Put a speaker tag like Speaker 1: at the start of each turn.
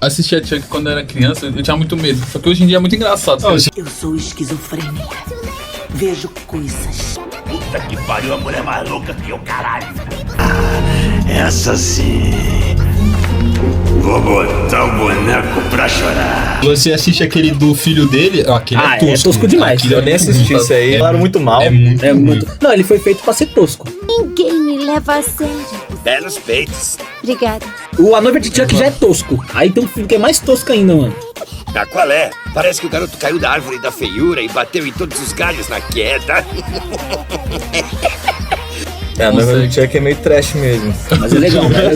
Speaker 1: Assistia Chuck quando eu era criança, eu tinha muito medo. Só que hoje em dia é muito engraçado.
Speaker 2: Eu sou esquizofrênica. Vejo coisas.
Speaker 3: Puta que pariu, a mulher mais louca que o caralho. Essa sim. Vou botar o boneco pra chorar.
Speaker 4: Você assiste aquele do filho dele, aquele é tosco.
Speaker 5: É tosco demais.
Speaker 4: Aquele
Speaker 5: Eu nem assisti isso aí. Falaram muito mal.
Speaker 4: É muito.
Speaker 5: Não, ele foi feito pra ser tosco.
Speaker 6: Ninguém me leva a sério.
Speaker 3: Belos peitos.
Speaker 6: Obrigada.
Speaker 5: O A Noiva de Chuck já é tosco. Aí tem um filme que é mais tosco ainda, mano.
Speaker 3: Ah, qual é? Parece que o garoto caiu da árvore da feiura e bateu em todos os galhos na queda.
Speaker 5: A Noiva de Chuck é meio trash mesmo. Mas é legal, né?